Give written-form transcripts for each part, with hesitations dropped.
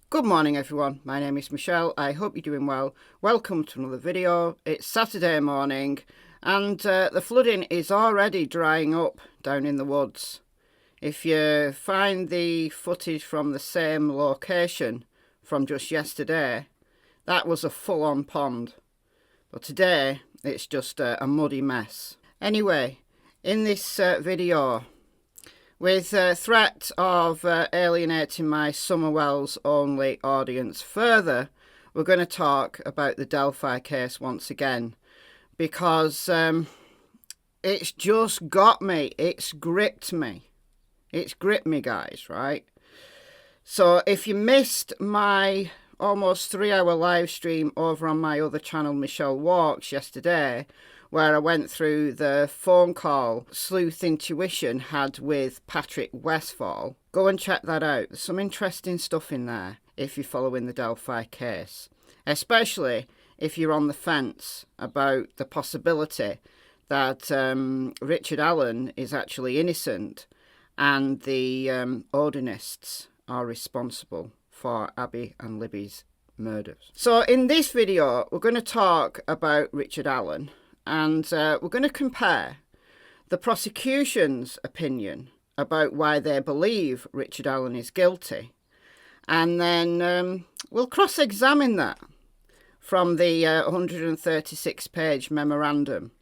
Good morning everyone, my name is Michelle, I hope you're doing well. Welcome to another video. It's Saturday morning and the flooding is already drying up down in the woods. If you find the footage from the same location from just yesterday, that was a full-on pond. But today it's just a muddy mess. Anyway, in this video, with threat of alienating my Summer Wells only audience further, we're going to talk about the Delphi case once again, because it's just got me. It's gripped me. It's gripped me, guys, right? So if you missed my almost 3-hour live stream over on my other channel, Michelle Walks, yesterday, where I went through the phone call Sleuth Intuition had with Patrick Westfall, go and check that out. There's some interesting stuff in there if you're following the Delphi case, especially if you're on the fence about the possibility that Richard Allen is actually innocent and the Odinists are responsible for Abby and Libby's murders. So in this video, we're going to talk about Richard Allen, and we're going to compare the prosecution's opinion about why they believe Richard Allen is guilty, and then we'll cross-examine that from the 136-page memorandum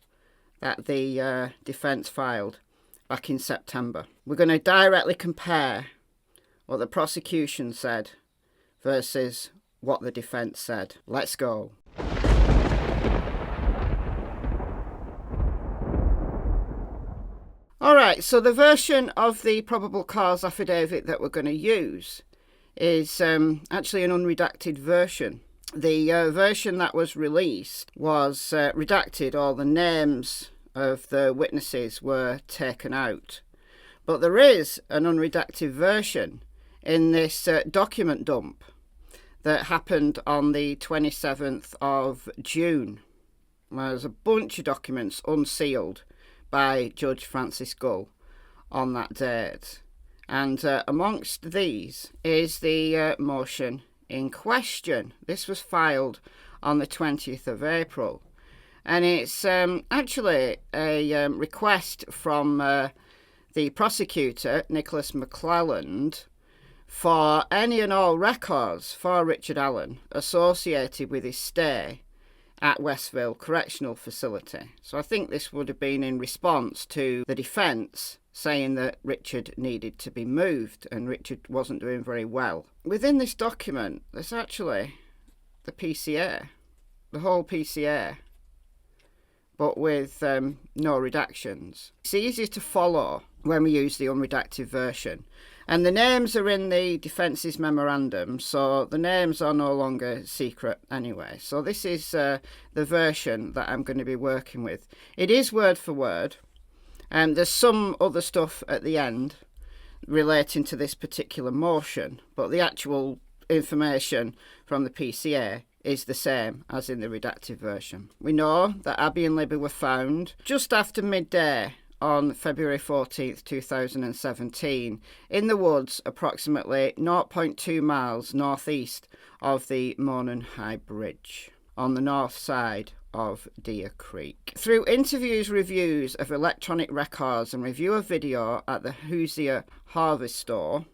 that the defence filed back in September. We're going to directly compare what the prosecution said versus what the defence said. Let's go. Alright, so the version of the probable cause affidavit that we're going to use is actually an unredacted version. The version that was released was redacted. All the names of the witnesses were taken out. But there is an unredacted version in this document dump that happened on the 27th of June. There's a bunch of documents unsealed by Judge Francis Gull on that date, and amongst these is the motion in question. This was filed on the 20th of April, and it's actually a request from the prosecutor, Nicholas McClelland, for any and all records for Richard Allen associated with his stay at Westville Correctional Facility. So I think this would have been in response to the defence saying that Richard needed to be moved and Richard wasn't doing very well. Within this document, there's actually the PCA, the whole PCA, but with no redactions. It's easier to follow when we use the unredacted version. And the names are in the defence's memorandum, so the names are no longer secret anyway. So this is the version that I'm going to be working with. It is word for word, and there's some other stuff at the end relating to this particular motion, but the actual information from the PCA is the same as in the redacted version. We know that Abby and Libby were found just after midday on February 14th, 2017, in the woods approximately 0.2 miles northeast of the Monon High Bridge, on the north side of Deer Creek. Through interviews, reviews of electronic records and review of video at the Hoosier Harvest Store,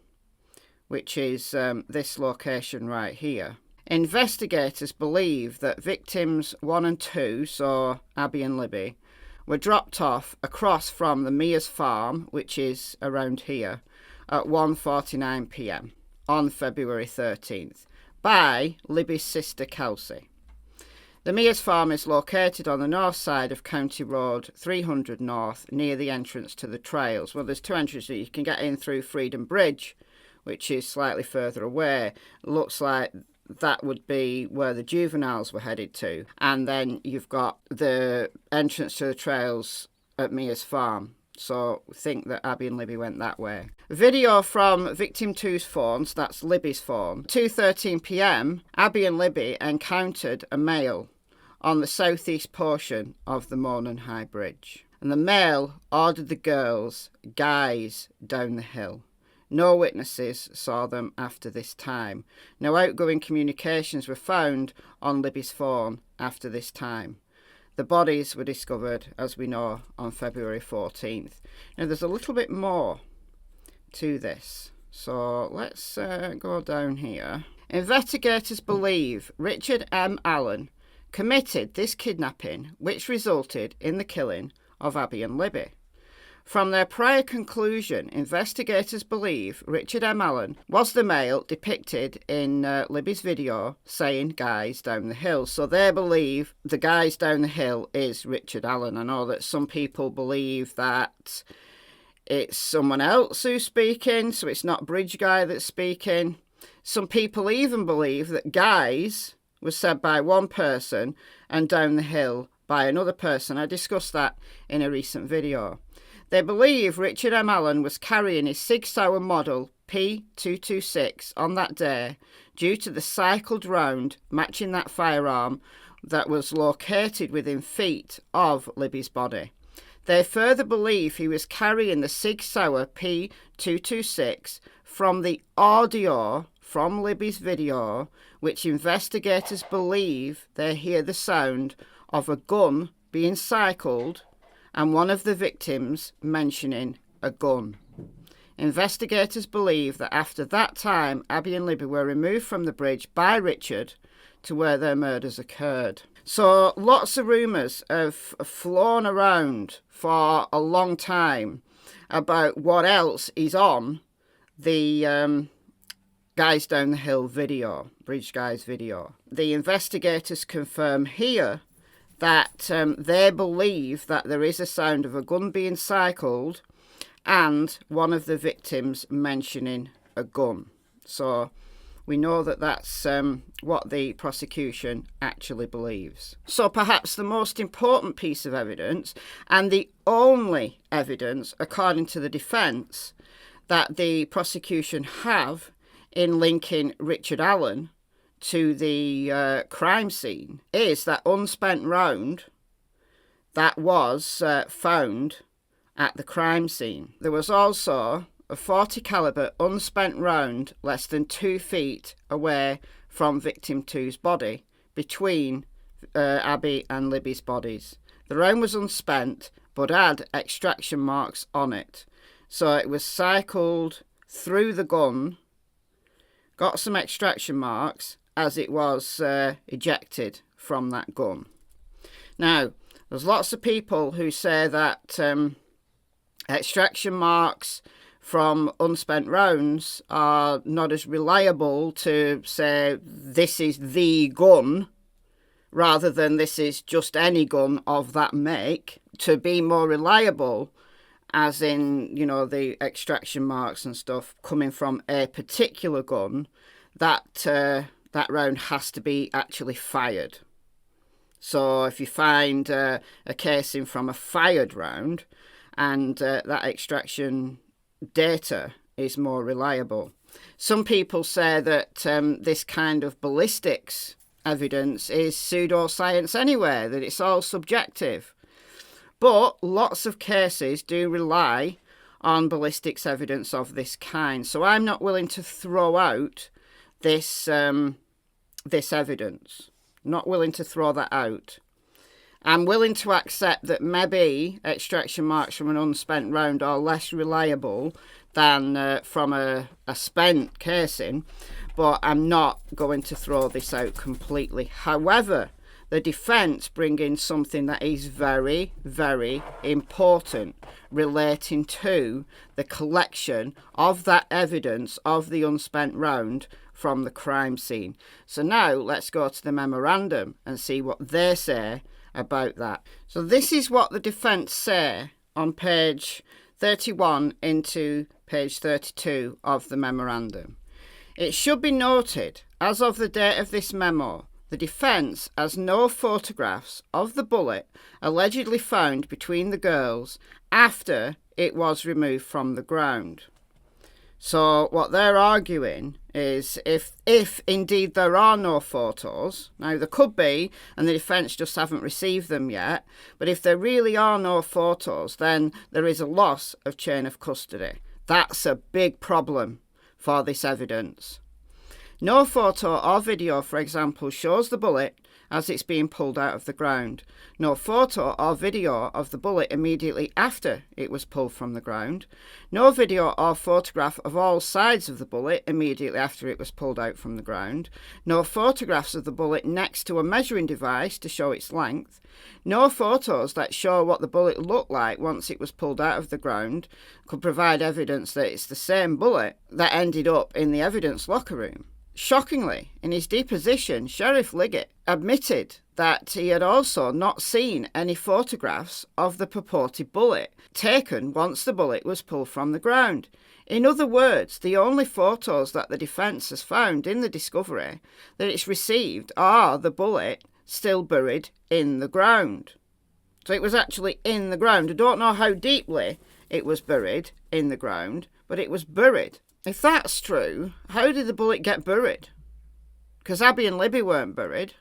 which is this location right here, investigators believe that victims 1 and 2, so Abby and Libby, were dropped off across from the Mears farm, which is around here, at 1:49 p.m. on February 13th by Libby's sister Cassie. The Mears farm is located on the north side of County Road 300 North, near the entrance to the trails. Well, there's two entrances. You can get in through Freedom Bridge, which is slightly further away. Looks like that would be where the juveniles were headed to. And then you've got the entrance to the trails at Mears Farm. So think that Abby and Libby went that way. Video from victim 2's phone, so that's Libby's phone. 2:13 p.m, Abby and Libby encountered a male on the southeast portion of the Monon High Bridge. And the male ordered the girls, guys, down the hill. No witnesses saw them after this time. No outgoing communications were found on Libby's phone after this time. The bodies were discovered, as we know, on February 14th. Now, there's a little bit more to this. So let's go down here. Investigators believe Richard M. Allen committed this kidnapping, which resulted in the killing of Abby and Libby. From their prior conclusion, investigators believe Richard M. Allen was the male depicted in Libby's video saying "guys down the hill." So they believe the guys down the hill is Richard Allen. I know that some people believe that it's someone else who's speaking, so it's not Bridge Guy that's speaking. Some people even believe that guys was said by one person and down the hill by another person. I discussed that in a recent video. They believe Richard M. Allen was carrying his Sig Sauer model P226 on that day due to the cycled round matching that firearm that was located within feet of Libby's body. They further believe he was carrying the Sig Sauer P226 from the audio from Libby's video, which investigators believe they hear the sound of a gun being cycled and one of the victims mentioning a gun. Investigators believe that after that time, Abby and Libby were removed from the bridge by Richard to where their murders occurred. So lots of rumours have flown around for a long time about what else is on the Guys Down the Hill video, Bridge Guys video. The investigators confirm here that they believe that there is a sound of a gun being cycled and one of the victims mentioning a gun. So we know that that's what the prosecution actually believes. So perhaps the most important piece of evidence, and the only evidence, according to the defence, that the prosecution have in linking Richard Allen to the crime scene, is that unspent round that was found at the crime scene. There was also a .40 caliber unspent round less than 2 feet away from victim 2's body, between Abby and Libby's bodies. The round was unspent but had extraction marks on it. So it was cycled through the gun, got some extraction marks as it was ejected from that gun. Now, there's lots of people who say that extraction marks from unspent rounds are not as reliable to say this is the gun rather than this is just any gun of that make. To be more reliable, as in, you know, the extraction marks and stuff coming from a particular gun, that round has to be actually fired. So if you find a casing from a fired round, and that extraction data is more reliable. Some people say that this kind of ballistics evidence is pseudoscience anyway, that it's all subjective. But lots of cases do rely on ballistics evidence of this kind. So I'm not willing to throw out this evidence. Not willing to throw that out. I'm willing to accept that maybe extraction marks from an unspent round are less reliable than from a spent casing, but I'm not going to throw this out completely. However, the defence bring in something that is very, very important relating to the collection of that evidence of the unspent round from the crime scene. So now let's go to the memorandum and see what they say about that. So this is what the defence say on page 31 into page 32 of the memorandum. It should be noted, as of the date of this memo, the defence has no photographs of the bullet allegedly found between the girls after it was removed from the ground. So what they're arguing is if indeed there are no photos, now there could be and the defence just haven't received them yet, but if there really are no photos, then there is a loss of chain of custody. That's a big problem for this evidence. No photo or video, for example, shows the bullet as it's being pulled out of the ground. No photo or video of the bullet immediately after it was pulled from the ground. No video or photograph of all sides of the bullet immediately after it was pulled out from the ground. No photographs of the bullet next to a measuring device to show its length. No photos that show what the bullet looked like once it was pulled out of the ground could provide evidence that it's the same bullet that ended up in the evidence locker room. Shockingly, in his deposition, Sheriff Liggett admitted that he had also not seen any photographs of the purported bullet taken once the bullet was pulled from the ground. In other words, the only photos that the defence has found in the discovery that it's received are the bullet still buried in the ground. So it was actually in the ground. I don't know how deeply it was buried in the ground, but it was buried. If that's true, how did the bullet get buried? Because Abby and Libby weren't buried.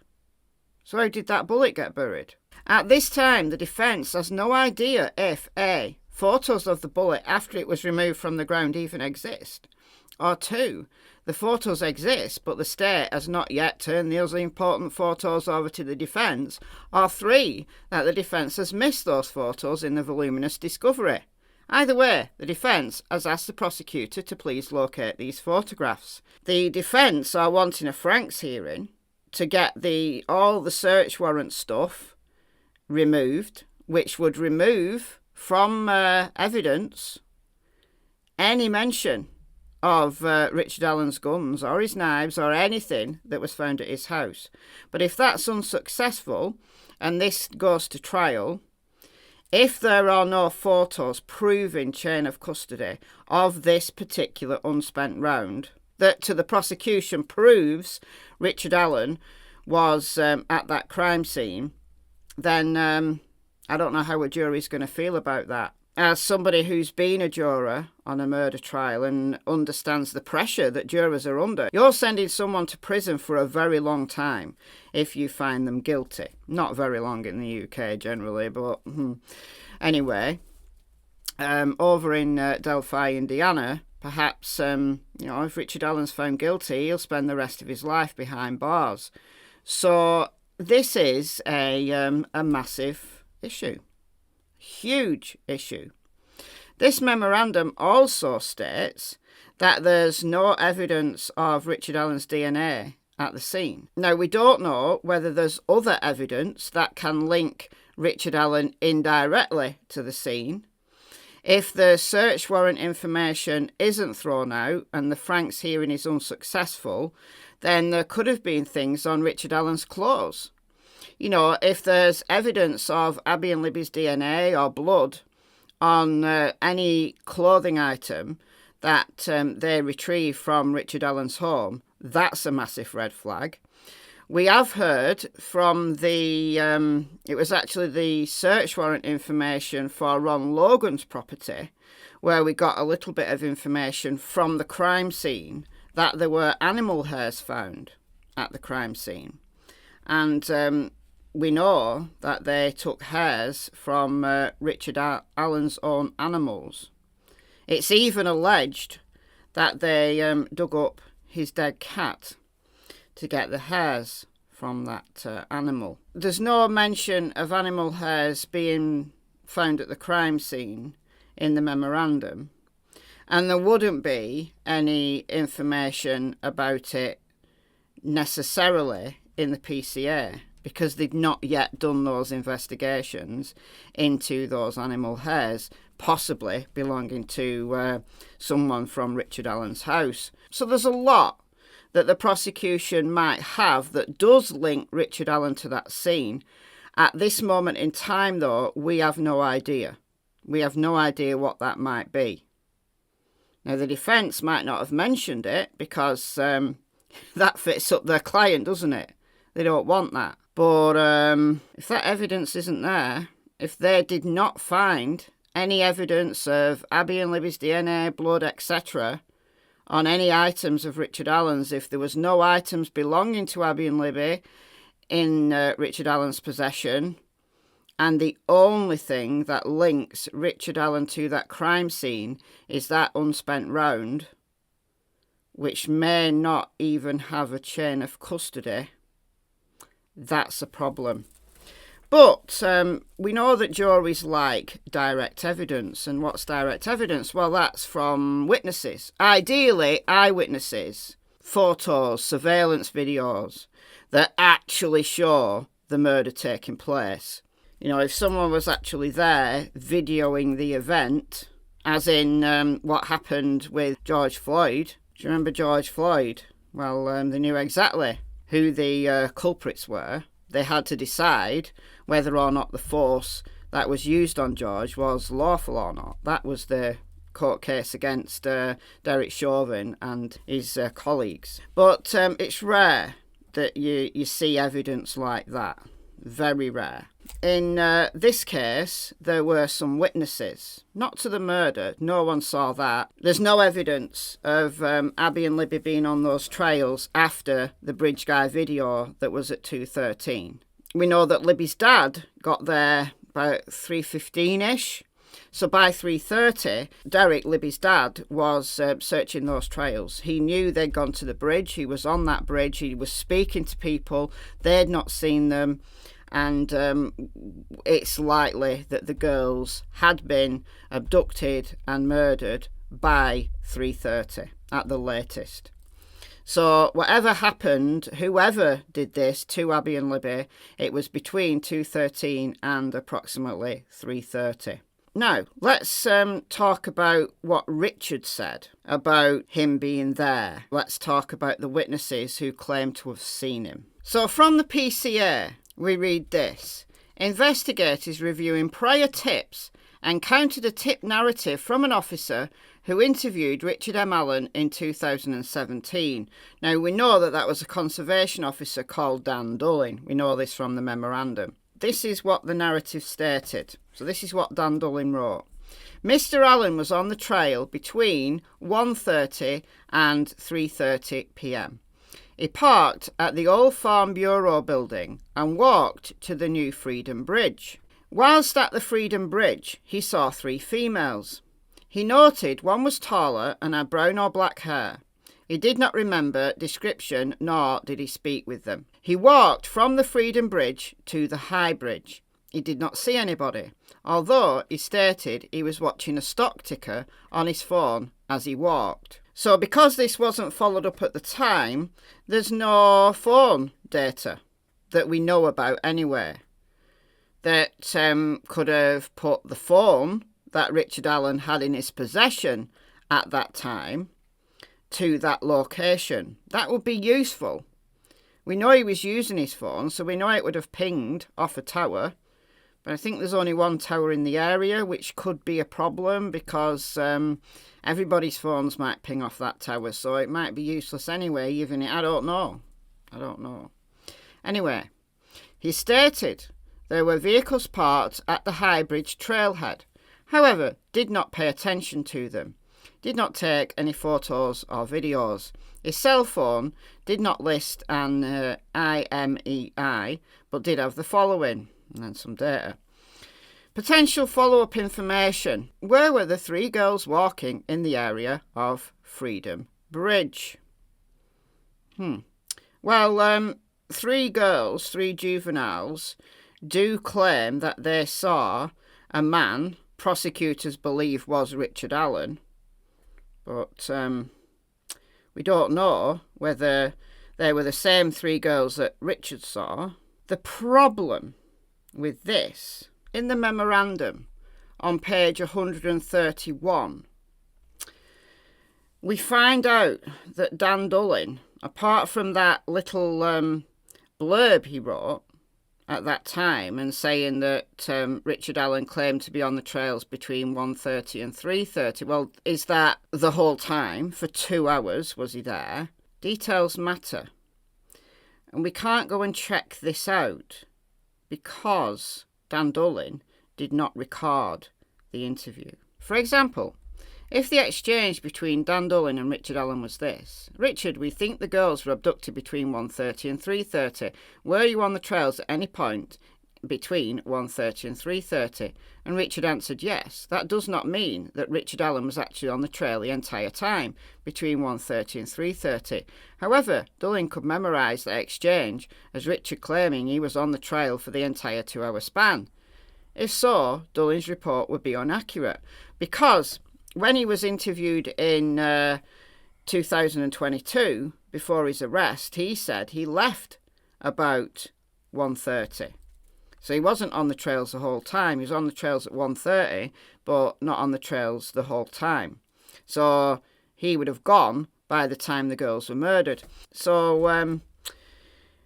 So how did that bullet get buried? At this time, the defence has no idea if A, photos of the bullet after it was removed from the ground even exist, or 2, the photos exist but the state has not yet turned those important photos over to the defence, or 3, that the defence has missed those photos in the voluminous discovery. Either way, the defence has asked the prosecutor to please locate these photographs. The defence are wanting a Franks hearing to get all the search warrant stuff removed, which would remove from evidence any mention of Richard Allen's guns or his knives or anything that was found at his house. But if that's unsuccessful and this goes to trial, if there are no photos proving chain of custody of this particular unspent round, that to the prosecution proves Richard Allen was at that crime scene, then I don't know how a jury's going to feel about that. As somebody who's been a juror on a murder trial and understands the pressure that jurors are under, you're sending someone to prison for a very long time if you find them guilty. Not very long in the UK generally, but anyway, over in Delphi, Indiana, perhaps, if Richard Allen's found guilty, he'll spend the rest of his life behind bars. So this is a massive issue. Huge issue. This memorandum also states that there's no evidence of Richard Allen's DNA at the scene. Now, we don't know whether there's other evidence that can link Richard Allen indirectly to the scene. If the search warrant information isn't thrown out and the Franks hearing is unsuccessful, then there could have been things on Richard Allen's clothes. If there's evidence of Abby and Libby's DNA or blood on any clothing item that they retrieve from Richard Allen's home, that's a massive red flag. We have heard from it was actually the search warrant information for Ron Logan's property, where we got a little bit of information from the crime scene that there were animal hairs found at the crime scene. And we know that they took hairs from Richard Allen's own animals. It's even alleged that they dug up his dead cat to get the hairs from that animal. There's no mention of animal hairs being found at the crime scene in the memorandum, and there wouldn't be any information about it necessarily in the PCA, because they'd not yet done those investigations into those animal hairs, possibly belonging to someone from Richard Allen's house. So there's a lot that the prosecution might have that does link Richard Allen to that scene. At this moment in time, though, we have no idea. We have no idea what that might be. Now, the defence might not have mentioned it because that fits up their client, doesn't it? They don't want that. But if that evidence isn't there, if they did not find any evidence of Abby and Libby's DNA, blood, etc., on any items of Richard Allen's, if there was no items belonging to Abby and Libby in Richard Allen's possession, And the only thing that links Richard Allen to that crime scene is that unspent round, which may not even have a chain of custody. That's a problem. But we know that juries like direct evidence. And what's direct evidence? Well, that's from witnesses. Ideally, eyewitnesses, photos, surveillance videos that actually show the murder taking place. You know, if someone was actually there videoing the event, as in what happened with George Floyd. Do you remember George Floyd? Well, they knew exactly who the culprits were. They had to decide whether or not the force that was used on George was lawful or not. That was the court case against Derek Chauvin and his colleagues. But it's rare that you see evidence like that. Very rare. In this case, there were some witnesses, not to the murder. No one saw that. There's no evidence of Abby and Libby being on those trails after the Bridge Guy video that was at 2:13. We know that Libby's dad got there about 3:15ish. So by 3:30, Derek, Libby's dad, was searching those trails. He knew they'd gone to the bridge. He was on that bridge. He was speaking to people. They'd not seen them. And it's likely that the girls had been abducted and murdered by 3:30 at the latest. So whatever happened, whoever did this to Abby and Libby, it was between 2:13 and approximately 3:30. Now, let's talk about what Richard said about him being there. Let's talk about the witnesses who claim to have seen him. So from the PCA, we read this. Investigators reviewing prior tips encountered a tip narrative from an officer who interviewed Richard M. Allen in 2017. Now, we know that was a conservation officer called Dan Dulling. We know this from the memorandum. This is what the narrative stated. So this is what Dan Dulling wrote. Mr. Allen was on the trail between 1:30 and 3:30 p.m. He parked at the Old Farm Bureau building and walked to the new Freedom Bridge. Whilst at the Freedom Bridge, he saw 3 females. He noted one was taller and had brown or black hair. He did not remember description, nor did he speak with them. He walked from the Freedom Bridge to the High Bridge. He did not see anybody, although he stated he was watching a stock ticker on his phone as he walked. So because this wasn't followed up at the time, there's no phone data that we know about anyway that could have put the phone that Richard Allen had in his possession at that time to that location. That would be useful. We know he was using his phone, so we know it would have pinged off a tower. But I think there's only one tower in the area, which could be a problem because everybody's phones might ping off that tower, so it might be useless anyway, even I don't know. Anyway, he stated there were vehicles parked at the High Bridge trailhead, however, did not pay attention to them, did not take any photos or videos. His cell phone did not list an IMEI, but did have the following, and then some data. Potential follow-up information. Where were the 3 girls walking in the area of Freedom Bridge? Well, 3 girls, 3 juveniles, do claim that they saw a man prosecutors believe was Richard Allen, but we don't know whether they were the same 3 girls that Richard saw. The problem with this, in the memorandum on page 131, we find out that Dan Dulling, apart from that little blurb he wrote at that time and saying that Richard Allen claimed to be on the trails between 1:30 and 3:30, well, is that the whole time? For 2 hours was he there? Details matter. And we can't go and check this out because Dan Dulling did not record the interview. For example, if the exchange between Dan Dulling and Richard Allen was this: Richard, we think the girls were abducted between 1:30 and 3:30. Were you on the trails at any point between 1:30 and 3:30? And Richard answered yes. That does not mean that Richard Allen was actually on the trail the entire time, between 1:30 and 3:30. However, Dulling could memorise the exchange as Richard claiming he was on the trail for the entire 2-hour span. If so, Dulling's report would be inaccurate, because when he was interviewed in 2022, before his arrest, he said he left about 1:30. So he wasn't on the trails the whole time. He was on the trails at 1:30, but not on the trails the whole time. So he would have gone by the time the girls were murdered. So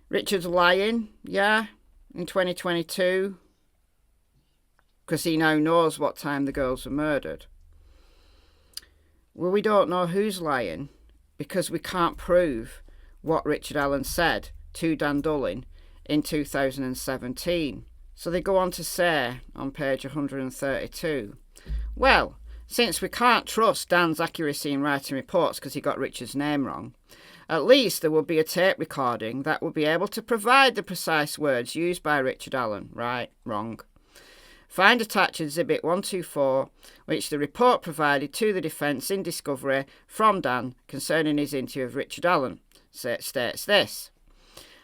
Richard's lying, yeah, in 2022, because he now knows what time the girls were murdered. Well, we don't know who's lying, because we can't prove what Richard Allen said to Dan Dulling in 2017. So they go on to say on page 132, well, since we can't trust Dan's accuracy in writing reports because he got Richard's name wrong, at least there would be a tape recording that would be able to provide the precise words used by Richard Allen. Right, wrong. Find attached Exhibit 124, which the report provided to the defence in discovery from Dan concerning his interview of Richard Allen. States this: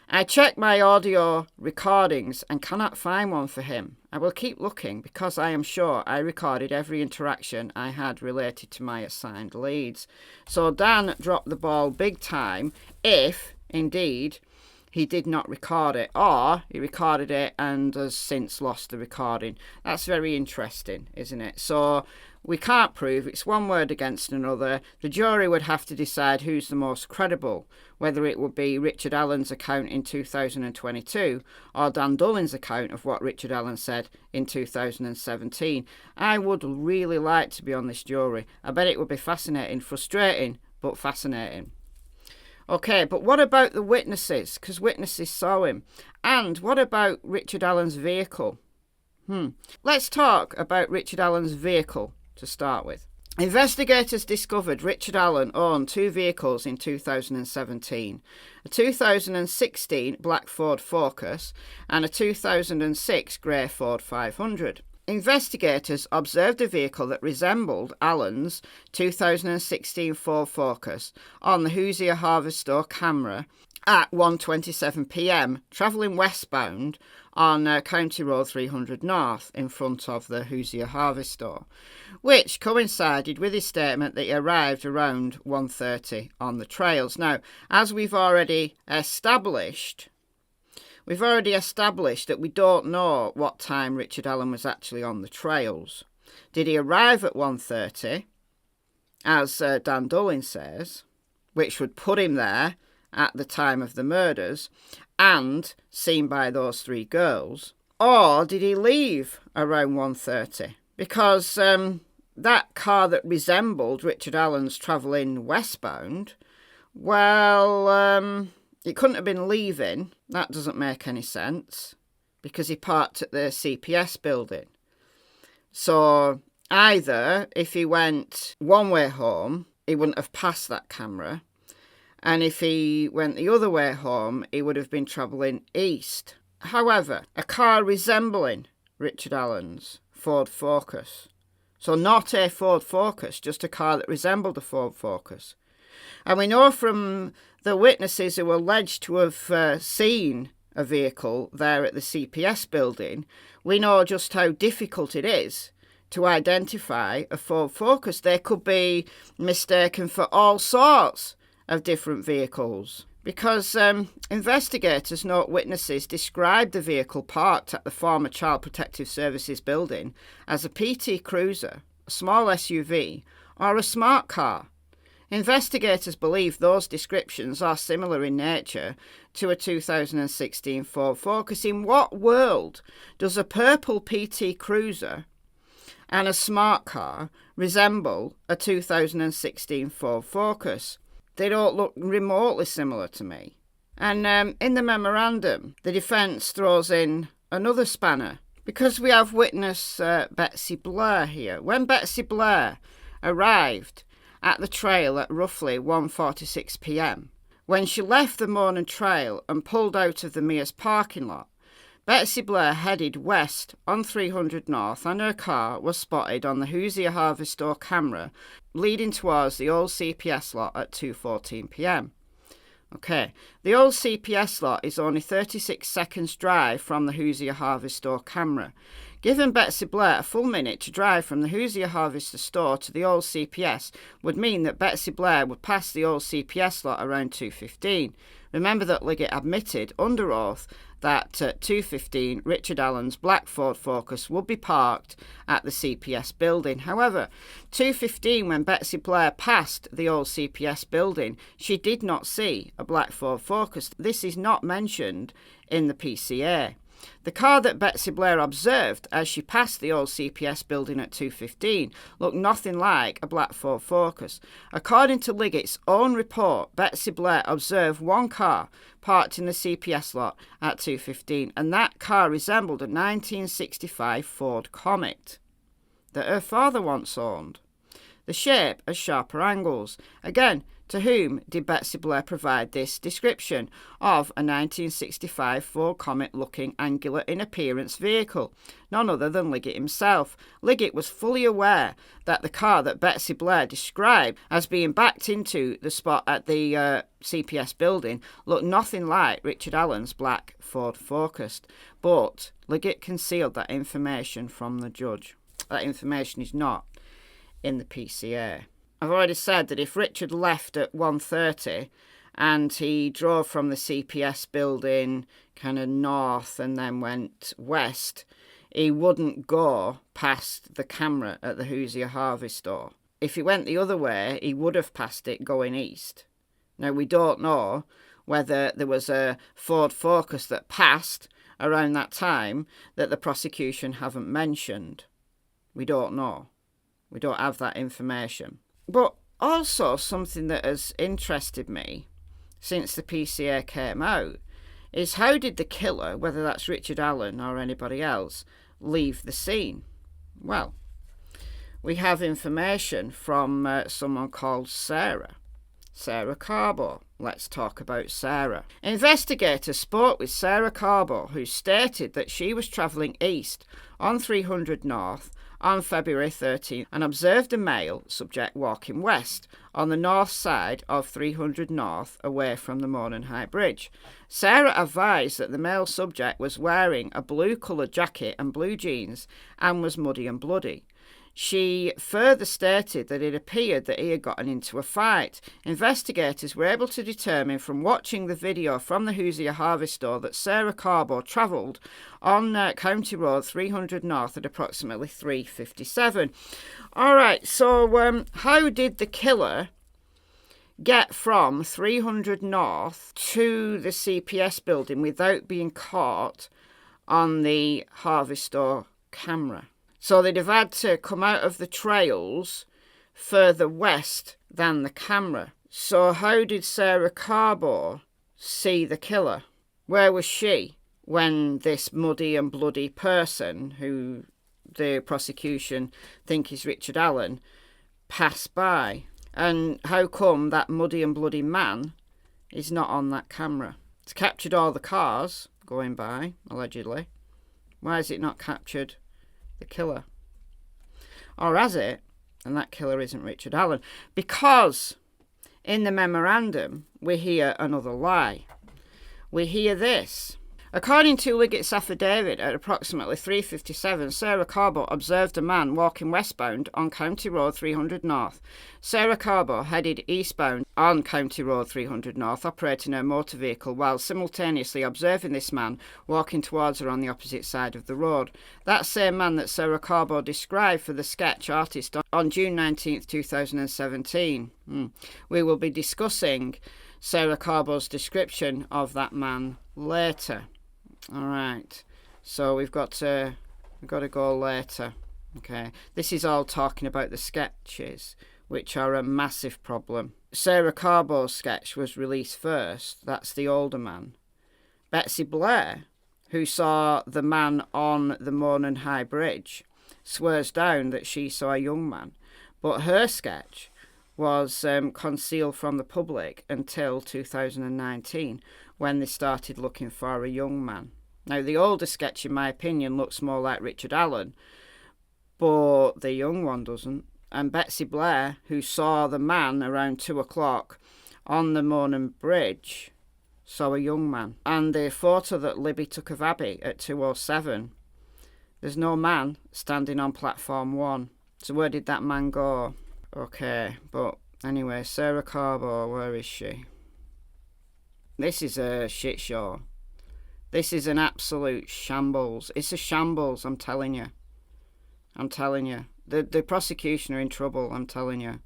I checked my audio recordings and cannot find one for him. I will keep looking because I am sure I recorded every interaction I had related to my assigned leads. So Dan dropped the ball big time if, indeed, he did not record it, or he recorded it and has since lost the recording. That's very interesting, isn't it? So we can't prove, it's one word against another. The jury would have to decide who's the most credible, whether it would be Richard Allen's account in 2022 or Dan Dulling's account of what Richard Allen said in 2017. I would really like to be on this jury. I bet it would be fascinating, frustrating, but fascinating. Okay, but what about the witnesses? Because witnesses saw him. And what about Richard Allen's vehicle? Let's talk about Richard Allen's vehicle to start with. Investigators discovered Richard Allen owned two vehicles in 2017, a 2016 black Ford Focus and a 2006 grey Ford 500. Investigators observed a vehicle that resembled Allen's 2016 Ford Focus on the Hoosier Harvest Store camera at 1:27 p.m, travelling westbound on County Road 300 North in front of the Hoosier Harvest Store, which coincided with his statement that he arrived around 1:30 on the trails. Now, as we've already established that we don't know what time Richard Allen was actually on the trails. Did he arrive at 1:30, as Dan Dulling says, which would put him there at the time of the murders and seen by those three girls, or did he leave around 1:30? Because that car that resembled Richard Allen's travelling westbound, well, it couldn't have been leaving. That doesn't make any sense, because he parked at the CPS building. So either if he went one way home, he wouldn't have passed that camera, and if he went the other way home, he would have been travelling east. However, a car resembling Richard Allen's Ford Focus, so not a Ford Focus, just a car that resembled a Ford Focus. And we know from the witnesses who were alleged to have seen a vehicle there at the CPS building, we know just how difficult it is to identify a Ford Focus. They could be mistaken for all sorts of different vehicles, because investigators note witnesses described the vehicle parked at the former Child Protective Services building as a PT Cruiser, a small SUV, or a smart car. Investigators believe those descriptions are similar in nature to a 2016 Ford Focus. In what world does a purple PT Cruiser and a smart car resemble a 2016 Ford Focus? They don't look remotely similar to me. And in the memorandum, the defence throws in another spanner, because we have witness Betsy Blair here. When Betsy Blair arrived at the trail at roughly 1:46 p.m, when she left the Mourne Trail and pulled out of the Mears parking lot, Betsy Blair headed west on 300 North and her car was spotted on the Hoosier Harvey Store camera leading towards the old CPS lot at 2:14 p.m. Okay, the old CPS lot is only 36 seconds drive from the Hoosier Harvest Store camera. Giving Betsy Blair a full minute to drive from the Hoosier Harvester store to the old CPS would mean that Betsy Blair would pass the old CPS lot around 2:15. Remember that Liggett admitted under oath that at 2:15 Richard Allen's black Ford Focus would be parked at the CPS building. However, 2:15 when Betsy Blair passed the old CPS building, she did not see a black Ford Focus. This is not mentioned in the PCA. The car that Betsy Blair observed as she passed the old CPS building at 2:15 looked nothing like a black Ford Focus. According to Liggett's own report, Betsy Blair observed one car parked in the CPS lot at 2:15, and that car resembled a 1965 Ford Comet that her father once owned. The shape has sharper angles. Again, to whom did Betsy Blair provide this description of a 1965 Ford Comet-looking angular in appearance vehicle? None other than Liggett himself. Liggett was fully aware that the car that Betsy Blair described as being backed into the spot at the CPS building looked nothing like Richard Allen's black Ford Focus. But Liggett concealed that information from the judge. That information is not in the PCA. I've already said that if Richard left at 1:30 and he drove from the CPS building kind of north and then went west, he wouldn't go past the camera at the Hoosier Harvey store. If he went the other way, he would have passed it going east. Now, we don't know whether there was a Ford Focus that passed around that time that the prosecution haven't mentioned. We don't know. We don't have that information. But also something that has interested me since the PCA came out is how did the killer, whether that's Richard Allen or anybody else, leave the scene? Well, we have information from someone called Sarah Carbo. Let's talk about Sarah. Investigators spoke with Sarah Carbo, who stated that she was travelling east on 300 North on February 13th and observed a male subject walking west on the north side of 300 North away from the Monon High Bridge. Sarah advised that the male subject was wearing a blue coloured jacket and blue jeans and was muddy and bloody. She further stated that it appeared that he had gotten into a fight. Investigators were able to determine from watching the video from the Hoosier Harvey store that Sarah Carbo travelled on County Road 300 North at approximately 3:57. All right, so how did the killer get from 300 North to the CPS building without being caught on the Harvey store camera? So they'd have had to come out of the trails further west than the camera. So how did Sarah Carbo see the killer? Where was she when this muddy and bloody person, who the prosecution think is Richard Allen, passed by? And how come that muddy and bloody man is not on that camera? It's captured all the cars going by, allegedly. Why is it not captured the killer? Or has it, and that killer isn't Richard Allen? Because in the memorandum we hear another lie. We hear this. According to Liggett's affidavit, at approximately 3:57, Sarah Carbo observed a man walking westbound on County Road 300 North. Sarah Carbo headed eastbound on County Road 300 North, operating her motor vehicle while simultaneously observing this man walking towards her on the opposite side of the road. That same man that Sarah Carbo described for the sketch artist on June 19th, 2017. We will be discussing Sarah Carbo's description of that man later. All right, so we've got to go later. Okay, this is all talking about the sketches, which are a massive problem. Sarah Carbo's sketch was released first. That's the older man. Betsy Blair, who saw the man on the Monon High Bridge, swears down that she saw a young man, but her sketch was concealed from the public until 2019, when they started looking for a young man. Now, the older sketch, in my opinion, looks more like Richard Allen, but the young one doesn't. And Betsy Blair, who saw the man around 2 o'clock on the Mourne Bridge, saw a young man. And the photo that Libby took of Abby at 2:07, there's no man standing on platform 1. So where did that man go? Okay, but anyway, Sarah Carbo, where is she? This is a shit show. This is an absolute shambles. It's a shambles, I'm telling you. I'm telling you. The prosecution are in trouble, I'm telling you.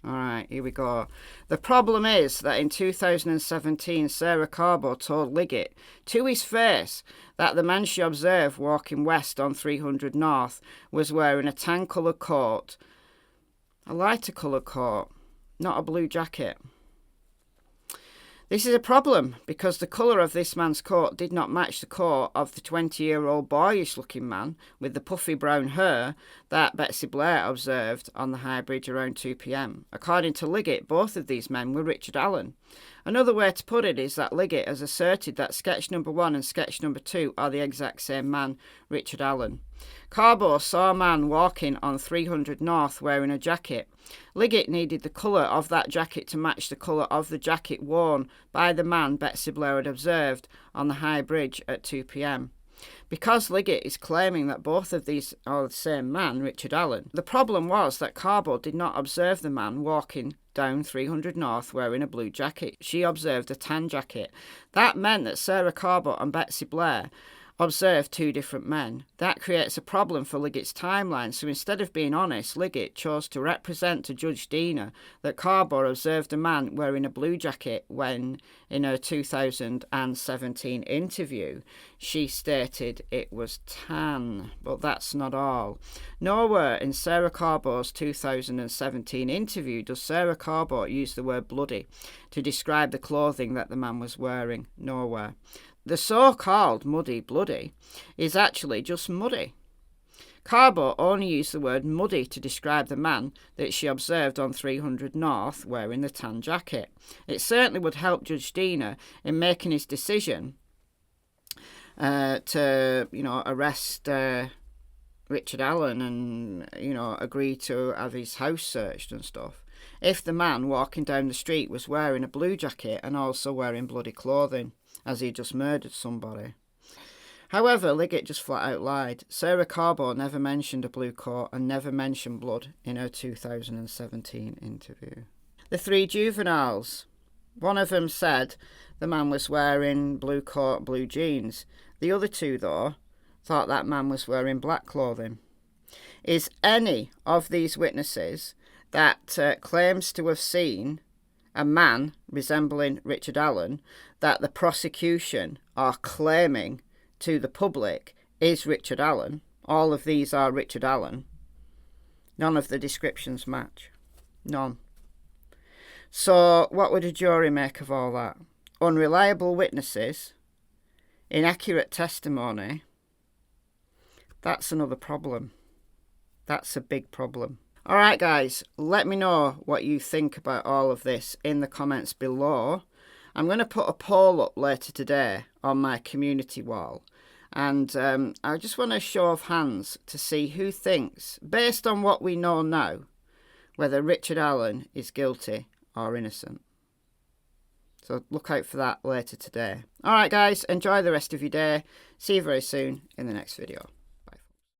Alright, here we go. The problem is that in 2017, Sarah Carbo told Liggett to his face that the man she observed walking west on 300 North was wearing a tan-coloured coat, a lighter coloured coat, not a blue jacket. This is a problem because the colour of this man's coat did not match the coat of the 20-year-old boyish-looking man with the puffy brown hair that Betsy Blair observed on the High Bridge around 2 p.m. According to Liggett, both of these men were Richard Allen. Another way to put it is that Liggett has asserted that sketch number 1 and sketch number 2 are the exact same man, Richard Allen. Carbo saw a man walking on 300 North wearing a jacket. Liggett needed the colour of that jacket to match the colour of the jacket worn by the man Betsy Blair had observed on the High Bridge at 2 p.m. Because Liggett is claiming that both of these are the same man, Richard Allen, the problem was that Carbo did not observe the man walking down 300 North wearing a blue jacket. She observed a tan jacket. That meant that Sarah Carbo and Betsy Blair observed 2 different men. That creates a problem for Liggett's timeline, so instead of being honest, Liggett chose to represent to Judge Dina that Carbo observed a man wearing a blue jacket when, in her 2017 interview, she stated it was tan. But that's not all. Nowhere in Sarah Carbo's 2017 interview does Sarah Carbo use the word bloody to describe the clothing that the man was wearing. Nowhere. The so-called muddy bloody is actually just muddy. Carbo only used the word muddy to describe the man that she observed on 300 North wearing the tan jacket. It certainly would help Judge Dina in making his decision to, arrest Richard Allen and, agree to have his house searched and stuff, if the man walking down the street was wearing a blue jacket and also wearing bloody clothing, as he just murdered somebody. However, Liggett just flat out lied. Sarah Carbo never mentioned a blue coat and never mentioned blood in her 2017 interview. The 3 juveniles. One of them said the man was wearing blue coat, blue jeans. The other 2, though, thought that man was wearing black clothing. Is any of these witnesses that claims to have seen a man resembling Richard Allen that the prosecution are claiming to the public is Richard Allen? All of these are Richard Allen. None of the descriptions match. None. So what would a jury make of all that? Unreliable witnesses, inaccurate testimony. That's another problem. That's a big problem. Alright guys, let me know what you think about all of this in the comments below. I'm going to put a poll up later today on my community wall. And I just want a show of hands to see who thinks, based on what we know now, whether Richard Allen is guilty or innocent. So look out for that later today. Alright guys, enjoy the rest of your day. See you very soon in the next video.